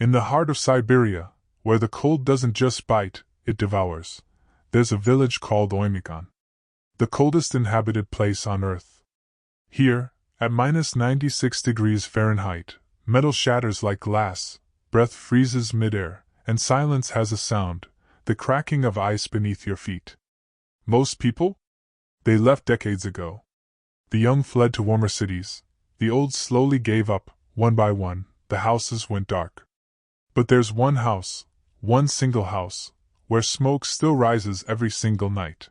In the heart of Siberia, where the cold doesn't just bite, it devours, there's a village called Oymyakon, the coldest inhabited place on Earth. Here, at -96 degrees Fahrenheit, metal shatters like glass, breath freezes midair, and silence has a sound, the cracking of ice beneath your feet. Most people? They left decades ago. The young fled to warmer cities, the old slowly gave up, one by one, the houses went dark. But there's one house, one single house, where smoke still rises every single night.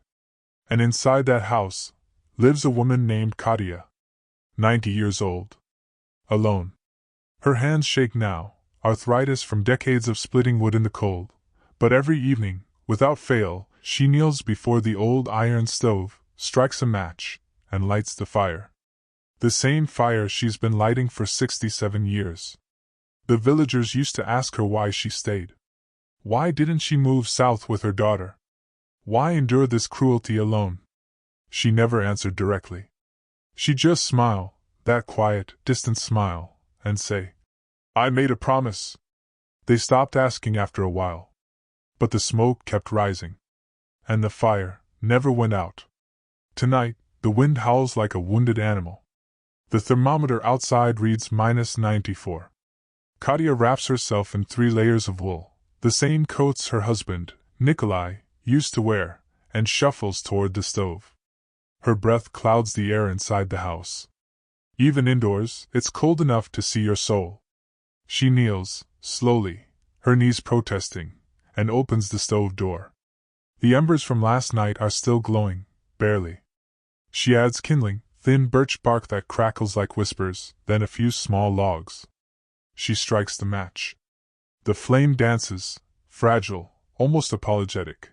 And inside that house lives a woman named Katia, 90 years old. Alone. Her hands shake now, arthritis from decades of splitting wood in the cold, but every evening, without fail, she kneels before the old iron stove, strikes a match, and lights the fire. The same fire she's been lighting for 67 years. The villagers used to ask her why she stayed. Why didn't she move south with her daughter? Why endure this cruelty alone? She never answered directly. She'd just smile, that quiet, distant smile, and say, "I made a promise." They stopped asking after a while. But the smoke kept rising. And the fire never went out. Tonight, the wind howls like a wounded animal. The thermometer outside reads -94. Katia wraps herself in 3 layers of wool, the same coats her husband, Nikolai, used to wear, and shuffles toward the stove. Her breath clouds the air inside the house. Even indoors, it's cold enough to see your soul. She kneels, slowly, her knees protesting, and opens the stove door. The embers from last night are still glowing, barely. She adds kindling, thin birch bark that crackles like whispers, then a few small logs. She strikes the match. The flame dances, fragile, almost apologetic.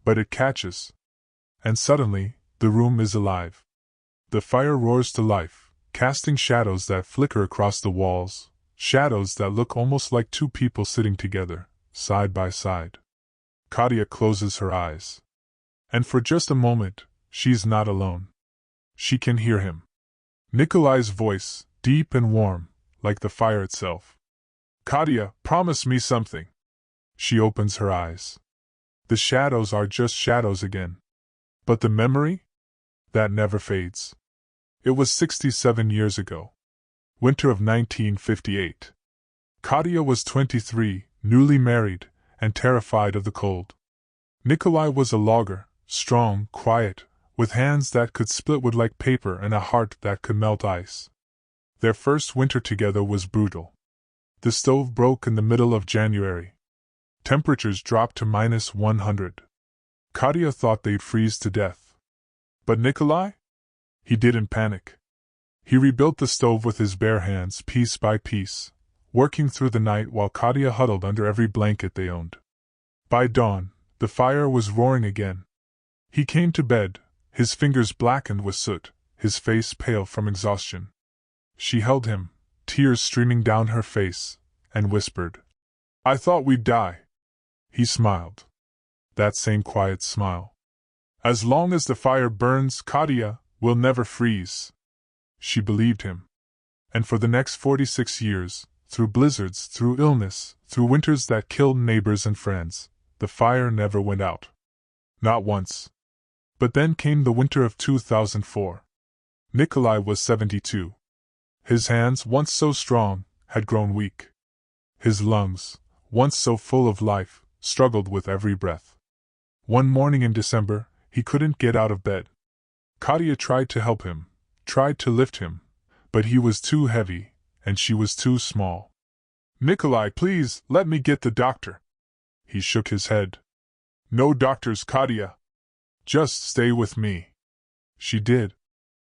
But it catches. And suddenly, the room is alive. The fire roars to life, casting shadows that flicker across the walls, shadows that look almost like 2 people sitting together, side by side. Katia closes her eyes. And for just a moment, she's not alone. She can hear him. Nikolai's voice, deep and warm, like the fire itself. "Katia, promise me something." She opens her eyes. The shadows are just shadows again. But the memory? That never fades. It was 67 years ago. Winter of 1958. Katia was 23, newly married, and terrified of the cold. Nikolai was a logger, strong, quiet, with hands that could split wood like paper and a heart that could melt ice. Their first winter together was brutal. The stove broke in the middle of January. Temperatures dropped to -100. Katia thought they'd freeze to death. But Nikolai? He didn't panic. He rebuilt the stove with his bare hands piece by piece, working through the night while Katia huddled under every blanket they owned. By dawn, the fire was roaring again. He came to bed, his fingers blackened with soot, his face pale from exhaustion. She held him, tears streaming down her face, and whispered, "I thought we'd die." He smiled. That same quiet smile. "As long as the fire burns, Katia, we'll never freeze." She believed him. And for the next 46 years, through blizzards, through illness, through winters that killed neighbors and friends, the fire never went out. Not once. But then came the winter of 2004. Nikolai was 72. His hands, once so strong, had grown weak. His lungs, once so full of life, struggled with every breath. One morning in December, he couldn't get out of bed. Katia tried to help him, tried to lift him, but he was too heavy, and she was too small. "Nikolai, please, let me get the doctor." He shook his head. "No doctors, Katia. Just stay with me." She did.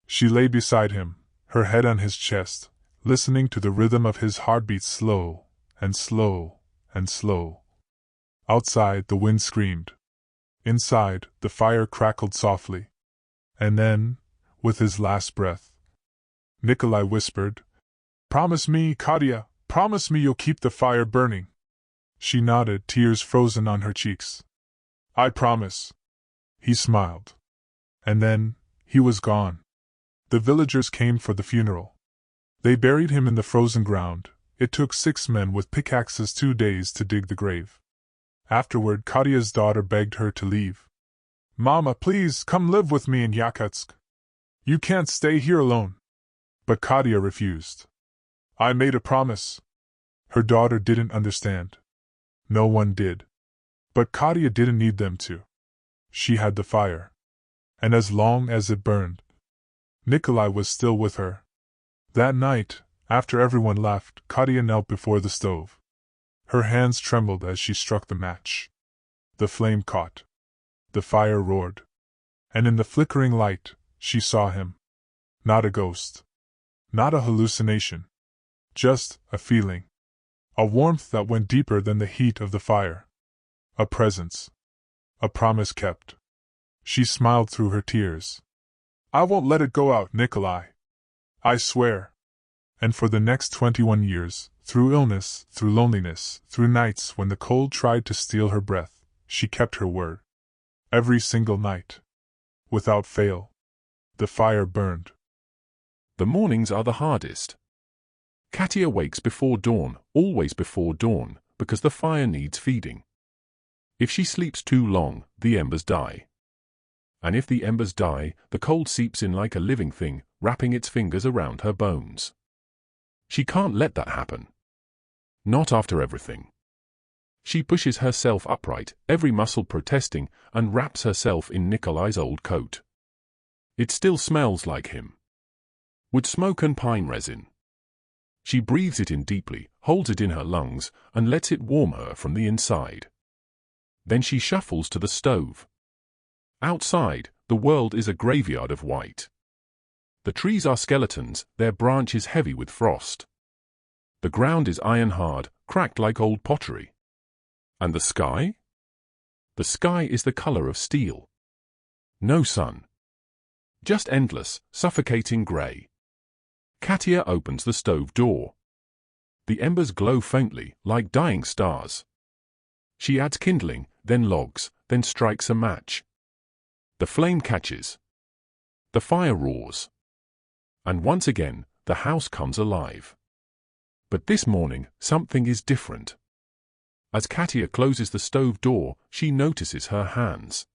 She lay beside him, her head on his chest, listening to the rhythm of his heartbeats slow, and slow, and slow. Outside, the wind screamed. Inside, the fire crackled softly. And then, with his last breath, Nikolai whispered, "Promise me, Katia, promise me you'll keep the fire burning." She nodded, tears frozen on her cheeks. "I promise." He smiled. And then, he was gone. The villagers came for the funeral. They buried him in the frozen ground, it took 6 men with pickaxes 2 days to dig the grave. Afterward, Katya's daughter begged her to leave. "Mama, please, come live with me in Yakutsk. You can't stay here alone." But Katya refused. "I made a promise." Her daughter didn't understand. No one did. But Katya didn't need them to. She had the fire. And as long as it burned, Nikolai was still with her. That night, after everyone left, Katya knelt before the stove. Her hands trembled as she struck the match. The flame caught. The fire roared. And in the flickering light, she saw him. Not a ghost. Not a hallucination. Just a feeling. A warmth that went deeper than the heat of the fire. A presence. A promise kept. She smiled through her tears. "I won't let it go out, Nikolai. I swear." And for the next 21 years, through illness, through loneliness, through nights when the cold tried to steal her breath, she kept her word. Every single night. Without fail. The fire burned. The mornings are the hardest. Katya wakes before dawn, always before dawn, because the fire needs feeding. If she sleeps too long, the embers die. And if the embers die, the cold seeps in like a living thing, wrapping its fingers around her bones. She can't let that happen. Not after everything. She pushes herself upright, every muscle protesting, and wraps herself in Nikolai's old coat. It still smells like him. Wood smoke and pine resin. She breathes it in deeply, holds it in her lungs, and lets it warm her from the inside. Then she shuffles to the stove. Outside, the world is a graveyard of white. The trees are skeletons, their branches heavy with frost. The ground is iron-hard, cracked like old pottery. And the sky? The sky is the color of steel. No sun. Just endless, suffocating gray. Katya opens the stove door. The embers glow faintly, like dying stars. She adds kindling, then logs, then strikes a match. The flame catches. The fire roars. And once again, the house comes alive. But this morning, something is different. As Katya closes the stove door, she notices her hands.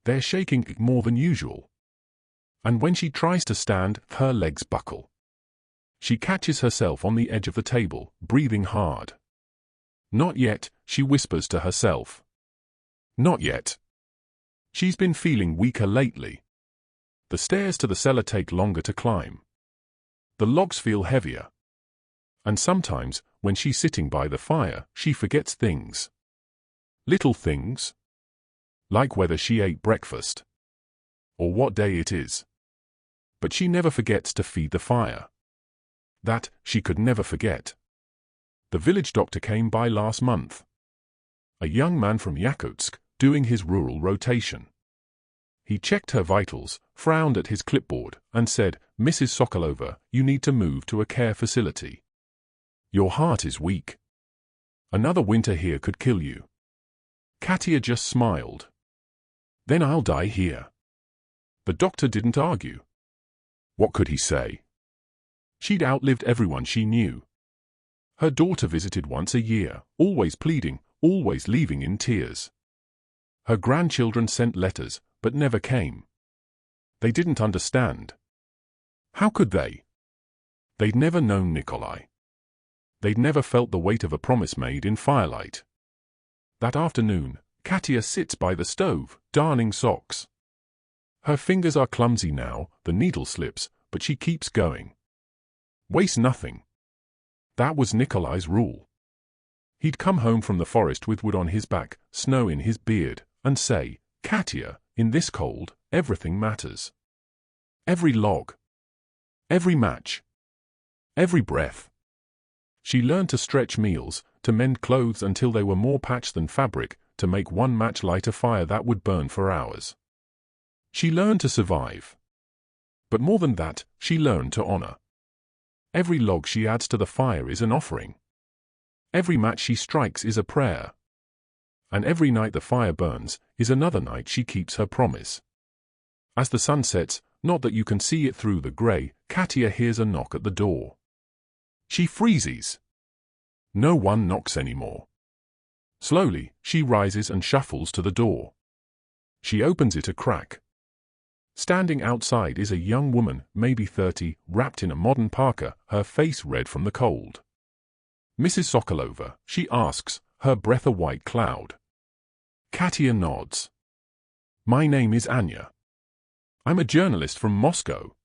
They're shaking more than usual. And when she tries to stand, her legs buckle. She catches herself on the edge of the table, breathing hard. "Not yet," she whispers to herself. Not yet. She's been feeling weaker lately. The stairs to the cellar take longer to climb. The logs feel heavier. And sometimes, when she's sitting by the fire, she forgets things. Little things. Like whether she ate breakfast. Or what day it is. But she never forgets to feed the fire. That, she could never forget. The village doctor came by last month. A young man from Yakutsk, doing his rural rotation. He checked her vitals, frowned at his clipboard, and said, "Mrs. Sokolova, you need to move to a care facility. Your heart is weak. Another winter here could kill you." Katya just smiled. "Then I'll die here." The doctor didn't argue. What could he say? She'd outlived everyone she knew. Her daughter visited once a year, always pleading, always leaving in tears. Her grandchildren sent letters, but never came. They didn't understand. How could they? They'd never known Nikolai. They'd never felt the weight of a promise made in firelight. That afternoon, Katya sits by the stove, darning socks. Her fingers are clumsy now, the needle slips, but she keeps going. Waste nothing. That was Nikolai's rule. He'd come home from the forest with wood on his back, snow in his beard, and say, "Katya, in this cold, everything matters. Every log. Every match. Every breath." She learned to stretch meals, to mend clothes until they were more patch than fabric, to make one match light a fire that would burn for hours. She learned to survive. But more than that, she learned to honor. Every log she adds to the fire is an offering. Every match she strikes is a prayer. And every night the fire burns is another night she keeps her promise. As the sun sets, not that you can see it through the gray, Katya hears a knock at the door. She freezes. No one knocks anymore. Slowly, she rises and shuffles to the door. She opens it a crack. Standing outside is a young woman, maybe 30, wrapped in a modern parka, her face red from the cold. "Mrs. Sokolova," she asks, her breath a white cloud. Katya nods. "My name is Anya. I'm a journalist from Moscow.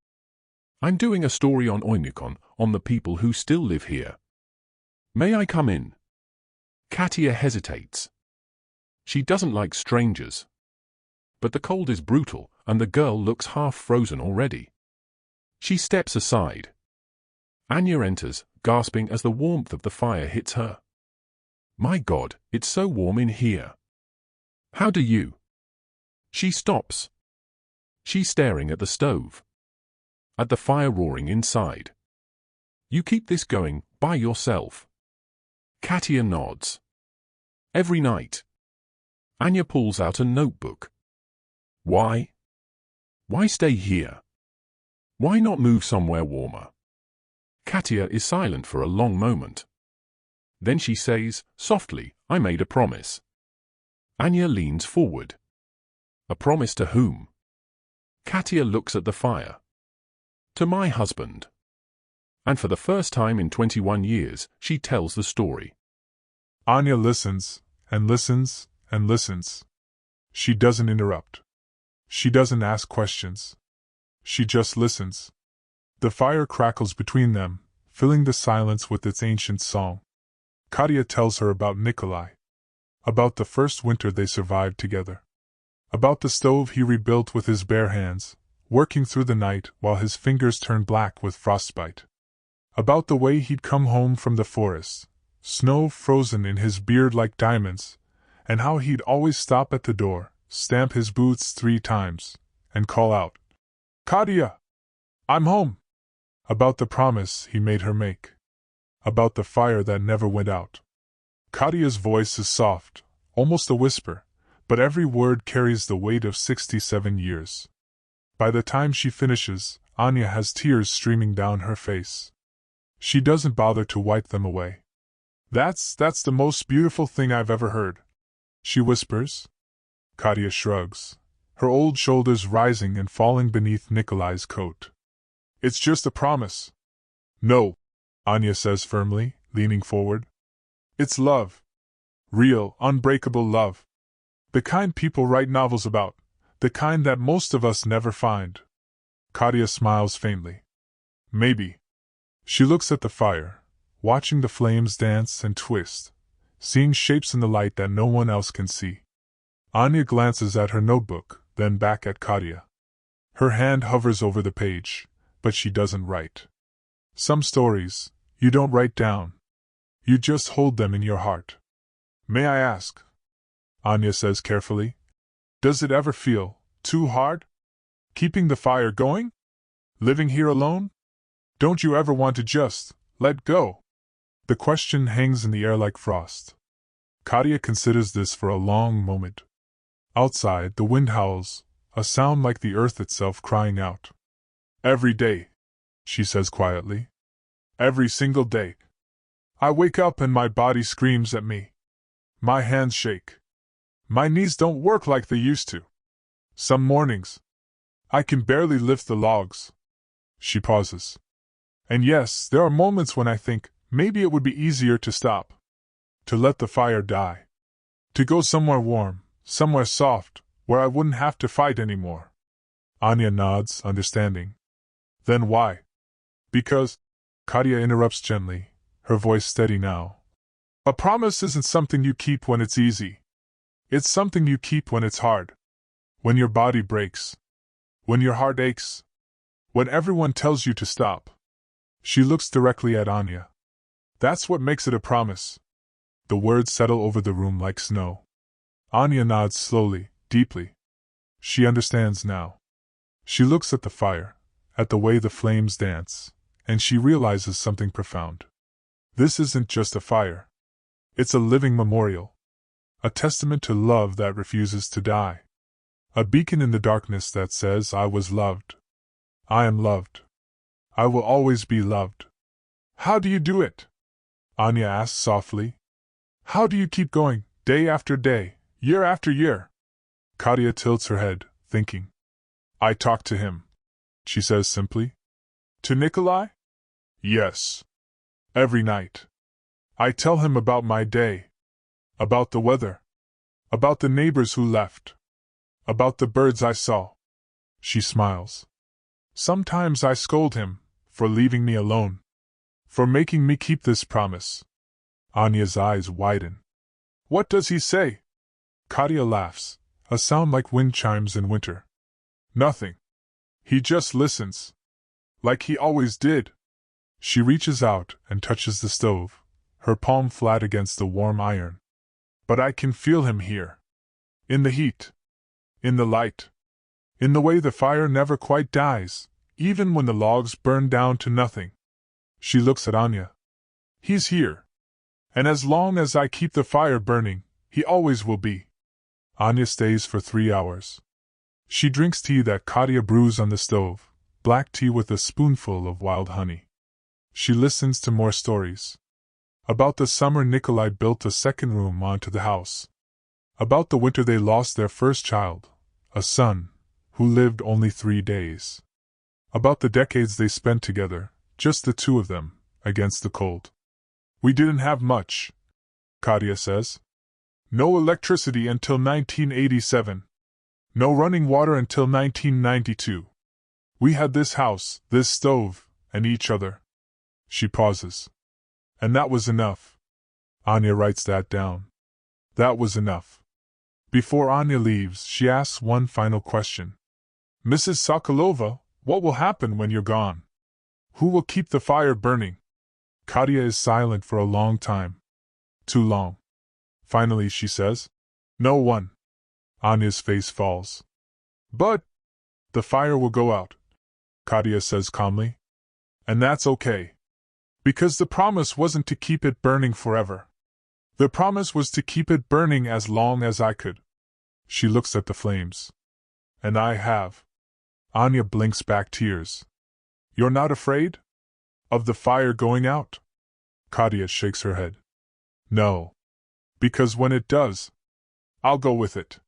I'm doing a story on Oymyakon, on the people who still live here. May I come in?" Katya hesitates. She doesn't like strangers. But the cold is brutal, and the girl looks half frozen already. She steps aside. Anya enters, gasping as the warmth of the fire hits her. "My God, it's so warm in here. How do you?" She stops. She's staring at the stove. At the fire roaring inside. "You keep this going, by yourself?" Katya nods. "Every night." Anya pulls out a notebook. "Why? Why stay here? Why not move somewhere warmer?" Katya is silent for a long moment. Then she says, softly, "I made a promise." Anya leans forward. "A promise to whom?" Katya looks at the fire. "To my husband." And for the first time in 21 years, she tells the story. Anya listens, and listens, and listens. She doesn't interrupt. She doesn't ask questions. She just listens. The fire crackles between them, filling the silence with its ancient song. Katya tells her about Nikolai. About the first winter they survived together. About the stove he rebuilt with his bare hands, working through the night while his fingers turned black with frostbite. About the way he'd come home from the forest, snow frozen in his beard like diamonds, and how he'd always stop at the door, stamp his boots 3 times, and call out, "Katya! I'm home!" About the promise he made her make. About the fire that never went out. Katya's voice is soft, almost a whisper, but every word carries the weight of 67 years. By the time she finishes, Anya has tears streaming down her face. She doesn't bother to wipe them away. That's the most beautiful thing I've ever heard," she whispers. Katya shrugs, her old shoulders rising and falling beneath Nikolai's coat. "It's just a promise." "No," Anya says firmly, leaning forward. "It's love. Real, unbreakable love. The kind people write novels about, the kind that most of us never find." Katya smiles faintly. "Maybe." She looks at the fire, watching the flames dance and twist, seeing shapes in the light that no one else can see. Anya glances at her notebook, then back at Katya. Her hand hovers over the page, but she doesn't write. Some stories, you don't write down. You just hold them in your heart. "May I ask?" Anya says carefully. "Does it ever feel too hard? Keeping the fire going? Living here alone? Don't you ever want to just let go?" The question hangs in the air like frost. Katya considers this for a long moment. Outside, the wind howls, a sound like the earth itself crying out. "Every day," she says quietly. "Every single day. I wake up and my body screams at me. My hands shake. My knees don't work like they used to. Some mornings, I can barely lift the logs." She pauses. "And yes, there are moments when I think maybe it would be easier to stop. To let the fire die. To go somewhere warm, somewhere soft, where I wouldn't have to fight anymore." Anya nods, understanding. "Then why?" "Because," Katya interrupts gently, her voice steady now. "A promise isn't something you keep when it's easy. It's something you keep when it's hard. When your body breaks. When your heart aches. When everyone tells you to stop." She looks directly at Anya. "That's what makes it a promise." The words settle over the room like snow. Anya nods slowly, deeply. She understands now. She looks at the fire, at the way the flames dance, and she realizes something profound. This isn't just a fire. It's a living memorial. A testament to love that refuses to die. A beacon in the darkness that says, "I was loved. I am loved. I will always be loved." "How do you do it?" Anya asks softly. How do you keep going, day after day, year after year? Katya tilts her head, thinking. I talk to him, she says simply. To Nikolai? Yes. Every night. I tell him about my day. About the weather. About the neighbors who left. About the birds I saw. She smiles. Sometimes I scold him for leaving me alone. For making me keep this promise. Anya's eyes widen. What does he say? Katya laughs, a sound like wind chimes in winter. Nothing. He just listens. Like he always did. She reaches out and touches the stove, her palm flat against the warm iron. But I can feel him here. In the heat. In the light. In the way the fire never quite dies, even when the logs burn down to nothing. She looks at Anya. He's here. And as long as I keep the fire burning, he always will be. Anya stays for 3 hours. She drinks tea that Katya brews on the stove, black tea with a spoonful of wild honey. She listens to more stories. About the summer Nikolai built a second room onto the house. About the winter they lost their first child, a son, who lived only 3 days. About the decades they spent together, just the two of them, against the cold. We didn't have much, Katya says. No electricity until 1987. No running water until 1992. We had this house, this stove, and each other. She pauses. And that was enough. Anya writes that down. That was enough. Before Anya leaves, she asks one final question. Mrs. Sokolova, what will happen when you're gone? Who will keep the fire burning? Katya is silent for a long time. Too long. Finally she says, No one. Anya's face falls. But the fire will go out, Katya says calmly. And that's okay. Because the promise wasn't to keep it burning forever. The promise was to keep it burning as long as I could. She looks at the flames. And I have. Anya blinks back tears. You're not afraid? Of the fire going out? Katya shakes her head. No. Because when it does, I'll go with it.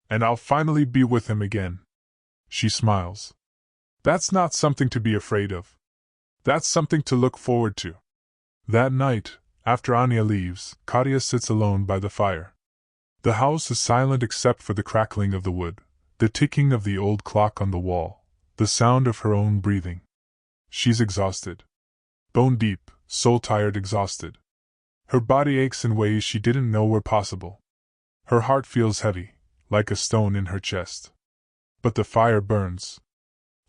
And I'll finally be with him again. She smiles. That's not something to be afraid of. That's something to look forward to. That night, after Anya leaves, Katya sits alone by the fire. The house is silent except for the crackling of the wood, the ticking of the old clock on the wall, the sound of her own breathing. She's exhausted. Bone deep, soul-tired, exhausted. Her body aches in ways she didn't know were possible. Her heart feels heavy, like a stone in her chest. But the fire burns.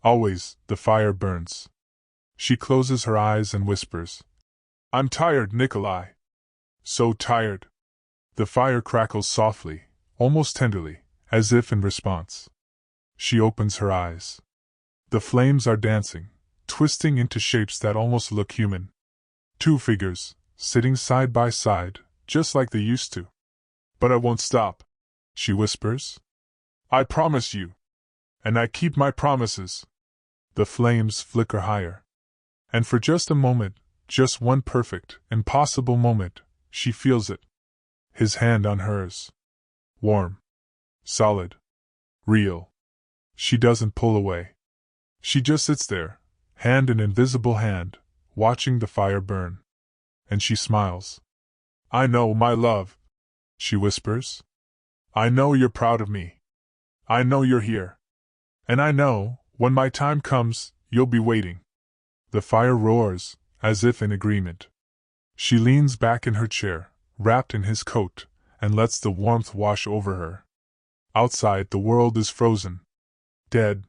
Always, the fire burns. She closes her eyes and whispers, I'm tired, Nikolai. So tired. The fire crackles softly, almost tenderly, as if in response. She opens her eyes. The flames are dancing, twisting into shapes that almost look human. 2 figures, sitting side by side, just like they used to. But I won't stop, she whispers. I promise you. And I keep my promises. The flames flicker higher. And for just a moment, just one perfect, impossible moment, she feels it. His hand on hers. Warm. Solid. Real. She doesn't pull away. She just sits there, hand in invisible hand, watching the fire burn. And she smiles. I know, my love, she whispers. I know you're proud of me. I know you're here. And I know, when my time comes, you'll be waiting. The fire roars, as if in agreement. She leans back in her chair, wrapped in his coat, and lets the warmth wash over her. Outside the world is frozen. Dead.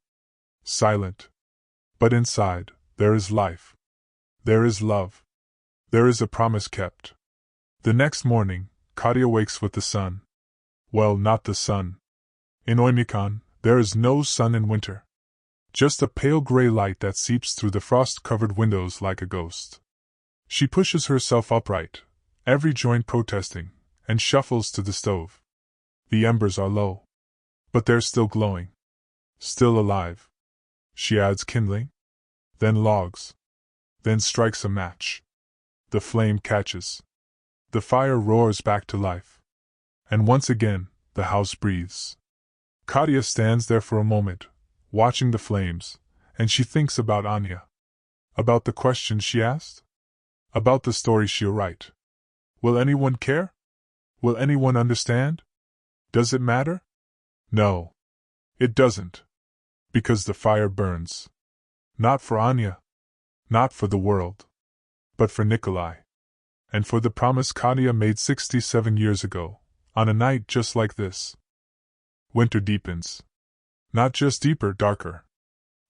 Silent. But inside, there is life. There is love. There is a promise kept. The next morning, Katya wakes with the sun. Well, not the sun. In Oymyakon, there is no sun in winter. Just a pale gray light that seeps through the frost-covered windows like a ghost. She pushes herself upright, every joint protesting, and shuffles to the stove. The embers are low. But they're still glowing. Still alive. She adds kindling. Then logs. Then strikes a match. The flame catches. The fire roars back to life. And once again, the house breathes. Katya stands there for a moment, watching the flames, and she thinks about Anya. About the questions she asked? About the story she'll write. Will anyone care? Will anyone understand? Does it matter? No. It doesn't. Because the fire burns. Not for Anya. Not for the world. But for Nikolai. And for the promise Katya made 67 years ago, on a night just like this. Winter deepens. Not just deeper, darker.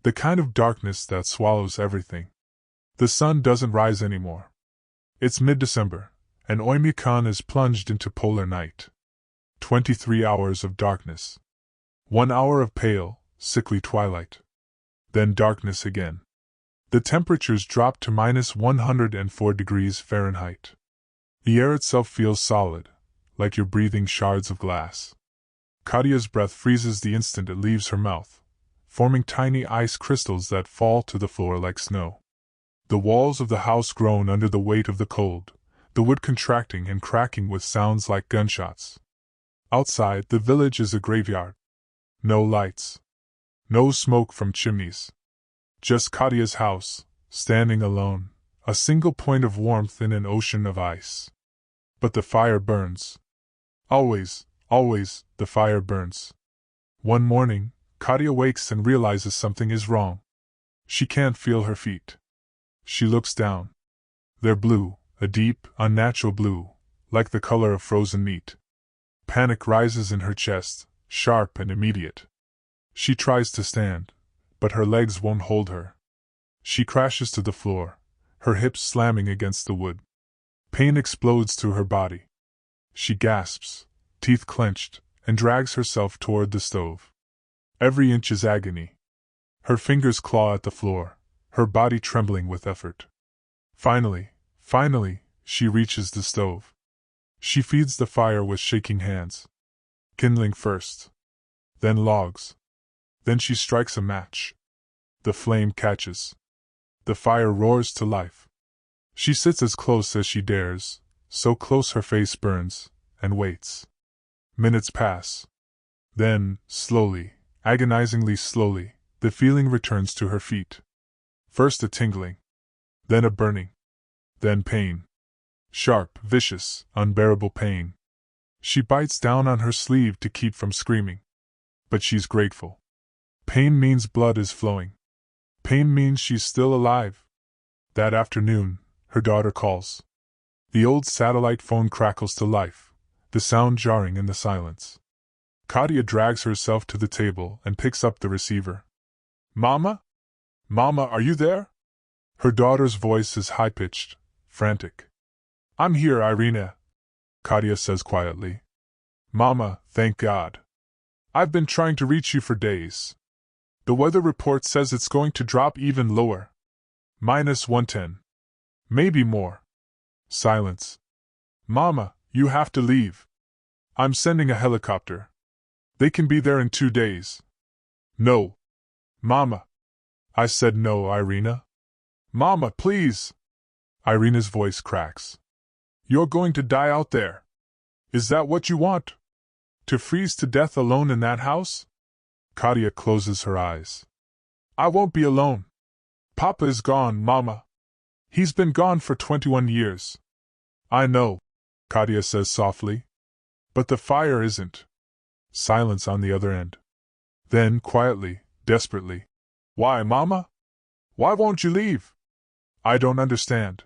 The kind of darkness that swallows everything. The sun doesn't rise anymore. It's mid-December, and Oymyakon is plunged into polar night. 23 hours of darkness. 1 hour of pale, sickly twilight. Then darkness again. The temperatures drop to -104 degrees Fahrenheit. The air itself feels solid, like you're breathing shards of glass. Katya's breath freezes the instant it leaves her mouth, forming tiny ice crystals that fall to the floor like snow. The walls of the house groan under the weight of the cold, the wood contracting and cracking with sounds like gunshots. Outside, the village is a graveyard. No lights. No smoke from chimneys. Just Katya's house, standing alone, a single point of warmth in an ocean of ice. But the fire burns. Always, always, the fire burns. One morning, Katya wakes and realizes something is wrong. She can't feel her feet. She looks down. They're blue, a deep, unnatural blue, like the color of frozen meat. Panic rises in her chest, sharp and immediate. She tries to stand, but her legs won't hold her. She crashes to the floor, her hips slamming against the wood. Pain explodes through her body. She gasps, teeth clenched, and drags herself toward the stove. Every inch is agony. Her fingers claw at the floor, her body trembling with effort. Finally, she reaches the stove. She feeds the fire with shaking hands. Kindling first. Then logs. Then she strikes a match. The flame catches. The fire roars to life. She sits as close as she dares, so close her face burns, and waits. Minutes pass. Then, slowly, agonizingly slowly, the feeling returns to her feet. First a tingling. Then a burning. Then pain. Sharp, vicious, unbearable pain. She bites down on her sleeve to keep from screaming. But she's grateful. Pain means blood is flowing. Pain means she's still alive. That afternoon, her daughter calls. The old satellite phone crackles to life, the sound jarring in the silence. Katya drags herself to the table and picks up the receiver. Mama? Mama, are you there? Her daughter's voice is high-pitched, frantic. I'm here, Irina, Katya says quietly. Mama, thank God. I've been trying to reach you for days. The weather report says it's going to drop even lower. -110. Maybe more. Silence. Mama, you have to leave. I'm sending a helicopter. They can be there in 2 days. No. Mama. I said no, Irina. Mama, please. Irina's voice cracks. You're going to die out there. Is that what you want? To freeze to death alone in that house? Katya closes her eyes. I won't be alone. Papa is gone, Mama. He's been gone for 21 years. I know, Katya says softly. But the fire isn't. Silence on the other end. Then, quietly, desperately. Why, Mama? Why won't you leave? I don't understand.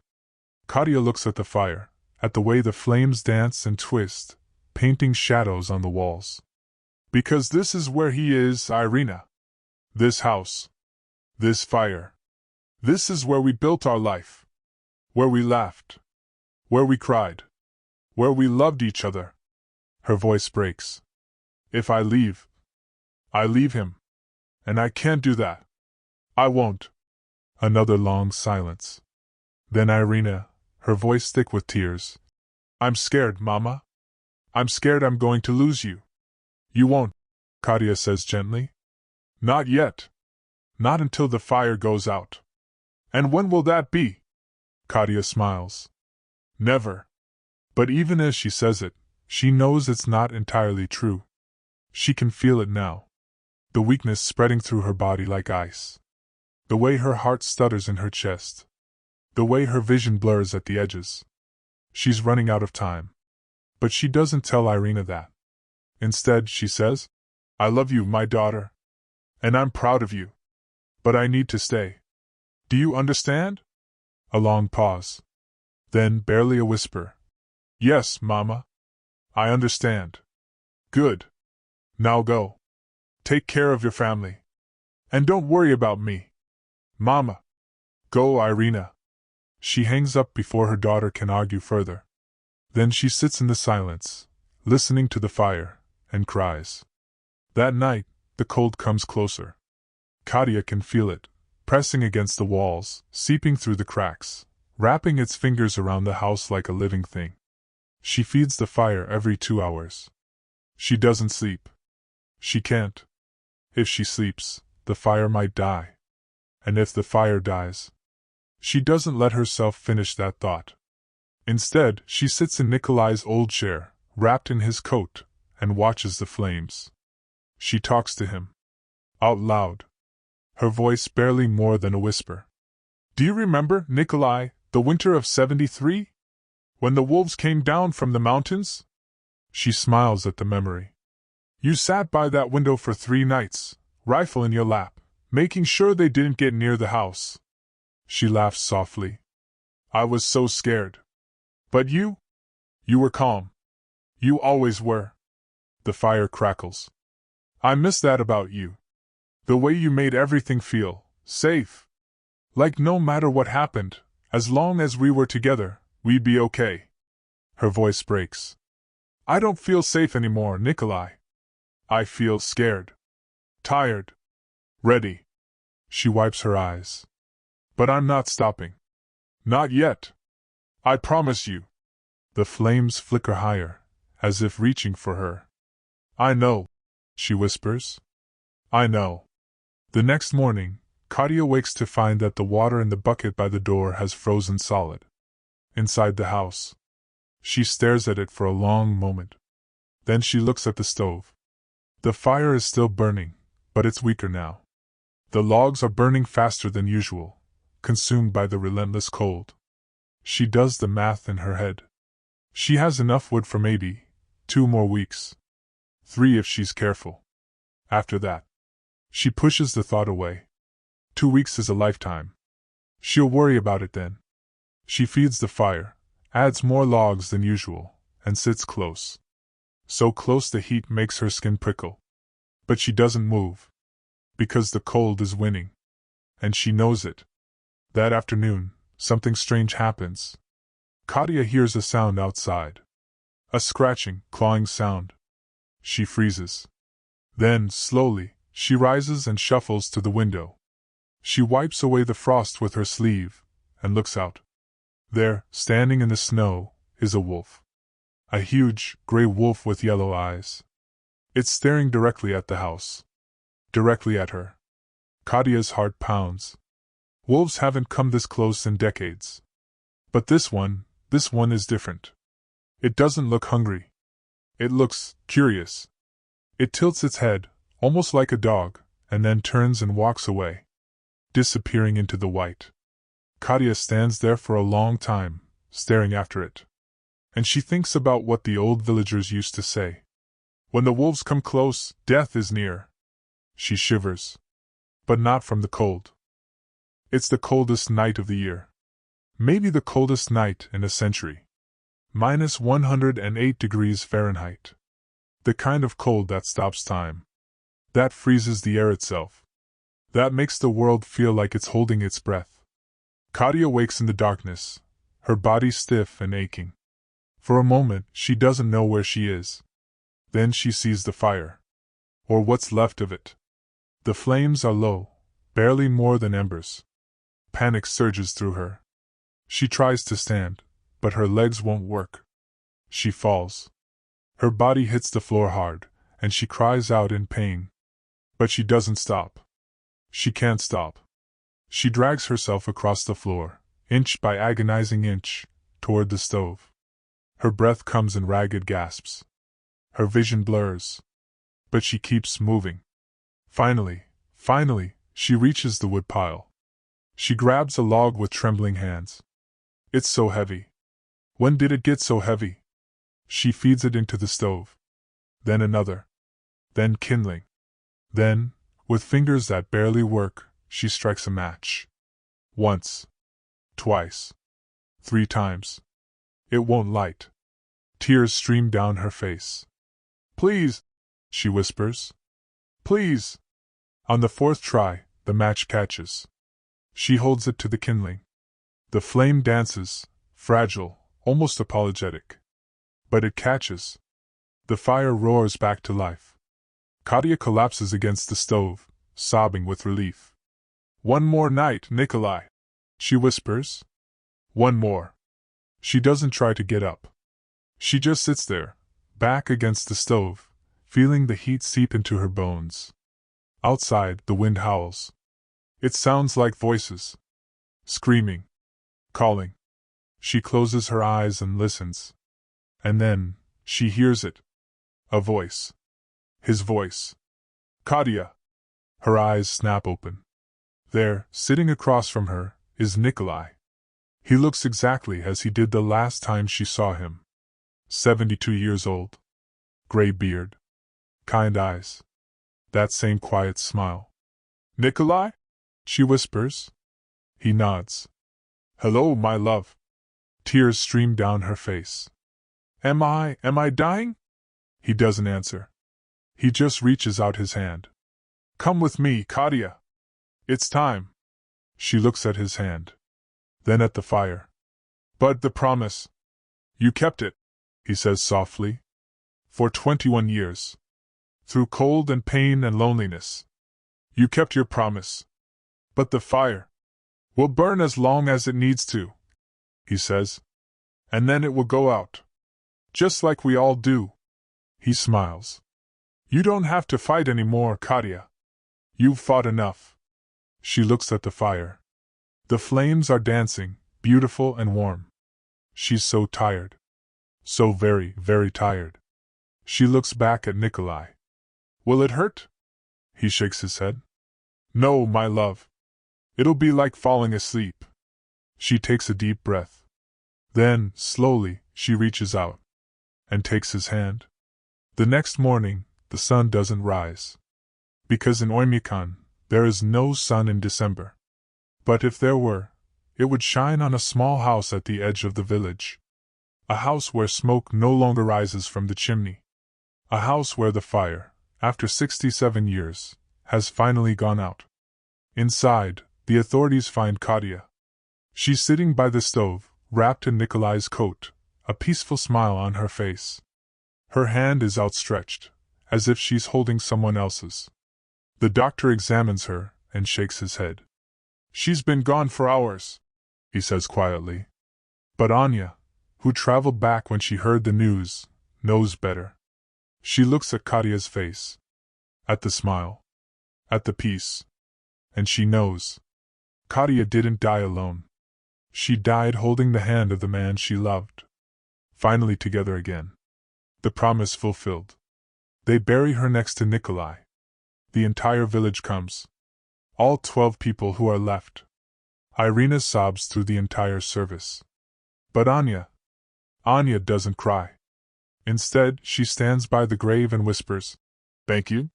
Katya looks at the fire, at the way the flames dance and twist, painting shadows on the walls. Because this is where he is, Irina. This house. This fire. This is where we built our life. Where we laughed. Where we cried. Where we loved each other. Her voice breaks. If I leave him. And I can't do that. I won't. Another long silence. Then Irina, her voice thick with tears. I'm scared, Mama. I'm scared I'm going to lose you. You won't, Katya says gently. Not yet. Not until the fire goes out. And when will that be? Katya smiles. Never. But even as she says it, she knows it's not entirely true. She can feel it now. The weakness spreading through her body like ice. The way her heart stutters in her chest. The way her vision blurs at the edges. She's running out of time. But she doesn't tell Irina that. Instead, she says, "I love you, my daughter. And I'm proud of you. But I need to stay. Do you understand?" A long pause. Then, barely a whisper. "Yes, Mama. I understand." "Good. Now go. Take care of your family. And don't worry about me. Mama." "Go, Irina." She hangs up before her daughter can argue further. Then she sits in the silence, listening to the fire, and cries. That night, the cold comes closer. Katia can feel it, pressing against the walls, seeping through the cracks, wrapping its fingers around the house like a living thing. She feeds the fire every 2 hours. She doesn't sleep. She can't. If she sleeps, the fire might die. And if the fire dies, she doesn't let herself finish that thought. Instead, she sits in Nikolai's old chair, wrapped in his coat, and watches the flames. She talks to him. Out loud. Her voice barely more than a whisper. "Do you remember, Nikolai, the winter of 73? When the wolves came down from the mountains?" She smiles at the memory. "You sat by that window for 3 nights, rifle in your lap, making sure they didn't get near the house." She laughs softly. "I was so scared. But you? You were calm. You always were." The fire crackles. "I miss that about you. The way you made everything feel safe. Like no matter what happened, as long as we were together, we'd be okay." Her voice breaks. "I don't feel safe anymore, Nikolai. I feel scared. Tired. Ready." She wipes her eyes. "But I'm not stopping. Not yet. I promise you." The flames flicker higher, as if reaching for her. "I know," she whispers. "I know." The next morning, Katia wakes to find that the water in the bucket by the door has frozen solid. Inside the house. She stares at it for a long moment. Then she looks at the stove. The fire is still burning, but it's weaker now. The logs are burning faster than usual, consumed by the relentless cold. She does the math in her head. She has enough wood for maybe 2 more weeks. 3 if she's careful. After that, she pushes the thought away. 2 weeks is a lifetime. She'll worry about it then. She feeds the fire, adds more logs than usual, and sits close. So close the heat makes her skin prickle. But she doesn't move. Because the cold is winning. And she knows it. That afternoon, something strange happens. Katia hears a sound outside. A scratching, clawing sound. She freezes. Then, slowly, she rises and shuffles to the window. She wipes away the frost with her sleeve, and looks out. There, standing in the snow, is a wolf. A huge, gray wolf with yellow eyes. It's staring directly at the house. Directly at her. Katia's heart pounds. Wolves haven't come this close in decades. But this one is different. It doesn't look hungry. It looks curious. It tilts its head, almost like a dog, and then turns and walks away, disappearing into the white. Katia stands there for a long time, staring after it. And she thinks about what the old villagers used to say. When the wolves come close, death is near. She shivers. But not from the cold. It's the coldest night of the year. Maybe the coldest night in a century. -108 degrees Fahrenheit. The kind of cold that stops time. That freezes the air itself. That makes the world feel like it's holding its breath. Katia wakes in the darkness, her body stiff and aching. For a moment, she doesn't know where she is. Then she sees the fire. Or what's left of it. The flames are low, barely more than embers. Panic surges through her. She tries to stand, but her legs won't work. She falls. Her body hits the floor hard, and she cries out in pain. But she doesn't stop. She can't stop. She drags herself across the floor, inch by agonizing inch, toward the stove. Her breath comes in ragged gasps. Her vision blurs. But she keeps moving. Finally, she reaches the woodpile. She grabs a log with trembling hands. It's so heavy. When did it get so heavy? She feeds it into the stove. Then another. Then kindling. Then, with fingers that barely work, she strikes a match. Once. Twice. 3 times. It won't light. Tears stream down her face. Please, she whispers. Please. On the 4th try, the match catches. She holds it to the kindling. The flame dances, fragile, almost apologetic. But it catches. The fire roars back to life. Katya collapses against the stove, sobbing with relief. One more night, Nikolai, she whispers. One more. She doesn't try to get up. She just sits there, back against the stove, feeling the heat seep into her bones. Outside, the wind howls. It sounds like voices. Screaming. Calling. She closes her eyes and listens. And then, she hears it. A voice. His voice. Katya. Her eyes snap open. There, sitting across from her, is Nikolai. He looks exactly as he did the last time she saw him. 72 years old. Gray beard. Kind eyes. That same quiet smile. Nikolai? She whispers. He nods. Hello, my love. Tears stream down her face. Am I dying? He doesn't answer. He just reaches out his hand. Come with me, Katya. It's time. She looks at his hand. Then at the fire. But the promise. You kept it, he says softly. For 21 years. Through cold and pain and loneliness. You kept your promise. But the fire will burn as long as it needs to, he says. And then it will go out. Just like we all do. He smiles. You don't have to fight anymore, Katya. You've fought enough. She looks at the fire. The flames are dancing, beautiful and warm. She's so tired. So very, very tired. She looks back at Nikolai. Will it hurt? He shakes his head. No, my love. It'll be like falling asleep. She takes a deep breath. Then, slowly, she reaches out. And takes his hand. The next morning, the sun doesn't rise. Because in Oymyakon, there is no sun in December. But if there were, it would shine on a small house at the edge of the village. A house where smoke no longer rises from the chimney. A house where the fire, after 67 years, has finally gone out. Inside, the authorities find Katya. She's sitting by the stove, wrapped in Nikolai's coat, a peaceful smile on her face. Her hand is outstretched, as if she's holding someone else's. The doctor examines her and shakes his head. She's been gone for hours, he says quietly. But Anya, who traveled back when she heard the news, knows better. She looks at Katya's face. At the smile. At the peace. And she knows. Katya didn't die alone. She died holding the hand of the man she loved. Finally together again. The promise fulfilled. They bury her next to Nikolai. The entire village comes. All 12 people who are left. Irina sobs through the entire service. But Anya doesn't cry. Instead, she stands by the grave and whispers, "Thank you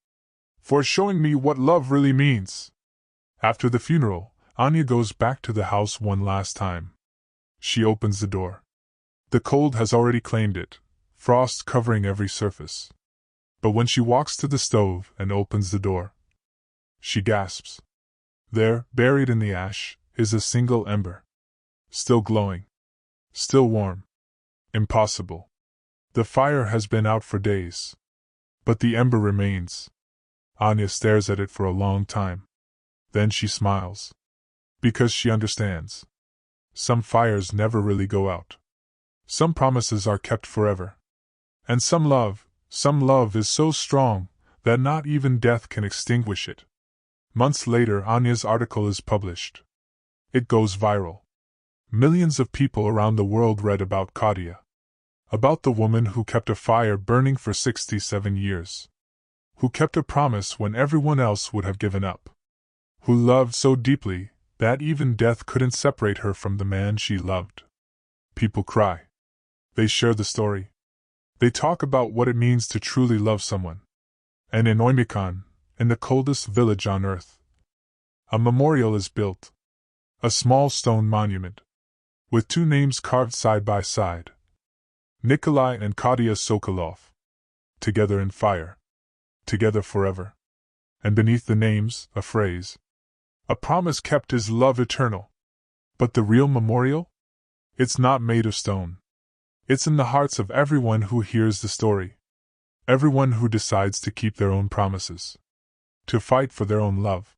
for showing me what love really means." After the funeral, Anya goes back to the house one last time. She opens the door. The cold has already claimed it, frost covering every surface. But when she walks to the stove and opens the door, she gasps. There, buried in the ash, is a single ember. Still glowing. Still warm. Impossible. The fire has been out for days. But the ember remains. Anya stares at it for a long time. Then she smiles. Because she understands. Some fires never really go out. Some promises are kept forever. And some love is so strong that not even death can extinguish it. Months later, Anya's article is published. It goes viral. millions of people around the world read about Katia. About the woman who kept a fire burning for 67 years. Who kept a promise when everyone else would have given up. Who loved so deeply that even death couldn't separate her from the man she loved. People cry. They share the story. They talk about what it means to truly love someone. And in Oymyakon, in the coldest village on earth, a memorial is built. A small stone monument. With two names carved side by side. Nikolai and Katia Sokolov. Together in fire. Together forever. And beneath the names, a phrase. A promise kept is love eternal. But the real memorial? It's not made of stone. It's in the hearts of everyone who hears the story. Everyone who decides to keep their own promises. To fight for their own love.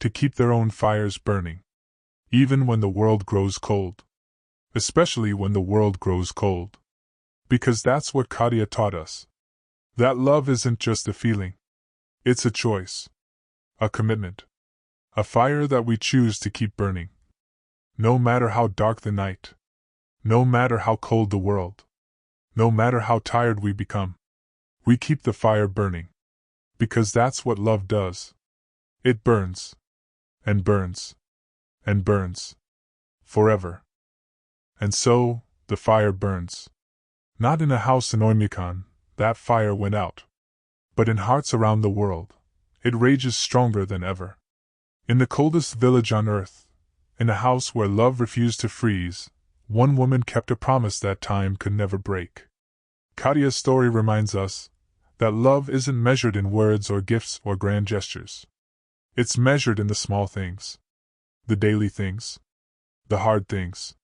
To keep their own fires burning. Even when the world grows cold. Especially when the world grows cold. Because that's what Katia taught us. That love isn't just a feeling. It's a choice. A commitment. A fire that we choose to keep burning. No matter how dark the night. No matter how cold the world. No matter how tired we become. We keep the fire burning. Because that's what love does. It burns. And burns. And burns. Forever. And so, the fire burns. Not in a house in Oymyakon, that fire went out. But in hearts around the world, it rages stronger than ever. In the coldest village on earth, in a house where love refused to freeze, one woman kept a promise that time could never break. Katia's story reminds us that love isn't measured in words or gifts or grand gestures. It's measured in the small things. The daily things. The hard things.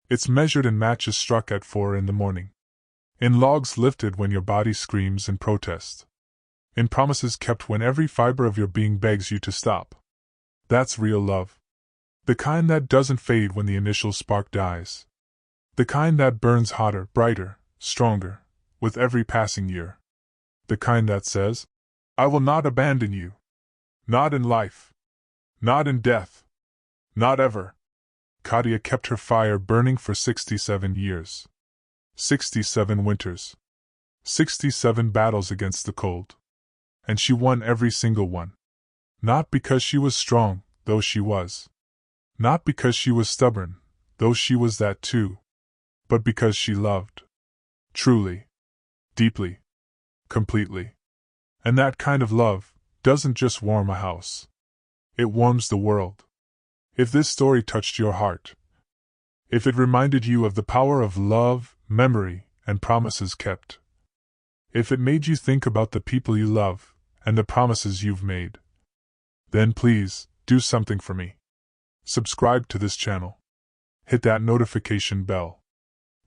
It's measured in matches struck at 4 in the morning. In logs lifted when your body screams in protest. In promises kept when every fiber of your being begs you to stop. That's real love. The kind that doesn't fade when the initial spark dies. The kind that burns hotter, brighter, stronger, with every passing year. The kind that says, I will not abandon you. Not in life. Not in death. Not ever. Katia kept her fire burning for 67 years. 67 winters. 67 battles against the cold. And she won every single one. Not because she was strong, though she was. Not because she was stubborn, though she was that too. But because she loved. Truly. Deeply. Completely. And that kind of love doesn't just warm a house. It warms the world. If this story touched your heart, if it reminded you of the power of love, memory, and promises kept, if it made you think about the people you love and the promises you've made, then please do something for me. Subscribe to this channel. Hit that notification bell.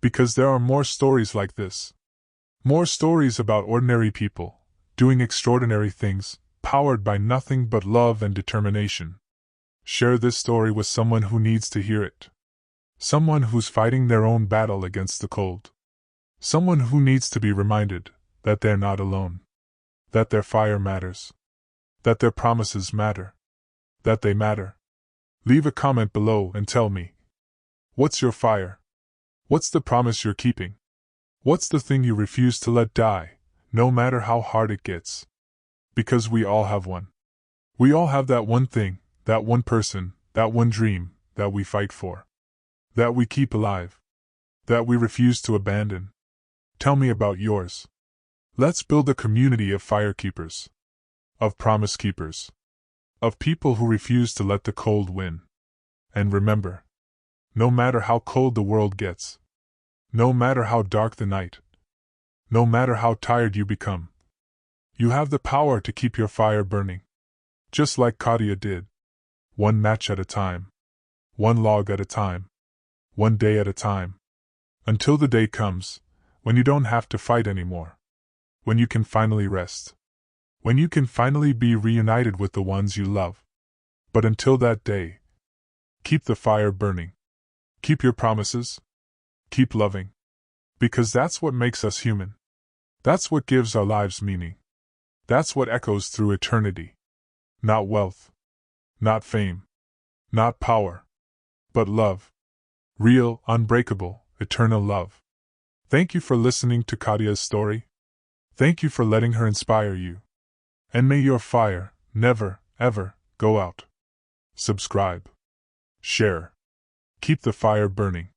Because there are more stories like this. More stories about ordinary people doing extraordinary things, powered by nothing but love and determination. Share this story with someone who needs to hear it. Someone who's fighting their own battle against the cold. Someone who needs to be reminded that they're not alone. That their fire matters. That their promises matter. That they matter. Leave a comment below and tell me. What's your fire? What's the promise you're keeping? What's the thing you refuse to let die, no matter how hard it gets? Because we all have one. We all have that one thing, that one person, that one dream, that we fight for. That we keep alive. That we refuse to abandon. Tell me about yours. Let's build a community of firekeepers. Of promise keepers. Of people who refuse to let the cold win. And remember, no matter how cold the world gets, no matter how dark the night, no matter how tired you become, you have the power to keep your fire burning. Just like Katia did. One match at a time. One log at a time. One day at a time. Until the day comes when you don't have to fight anymore. When you can finally rest. When you can finally be reunited with the ones you love. But until that day, keep the fire burning. Keep your promises. Keep loving. Because that's what makes us human. That's what gives our lives meaning. That's what echoes through eternity. Not wealth. Not fame. Not power. But love. Real, unbreakable, eternal love. Thank you for listening to Katia's story. Thank you for letting her inspire you. And may your fire never, ever go out. Subscribe. Share. Keep the fire burning.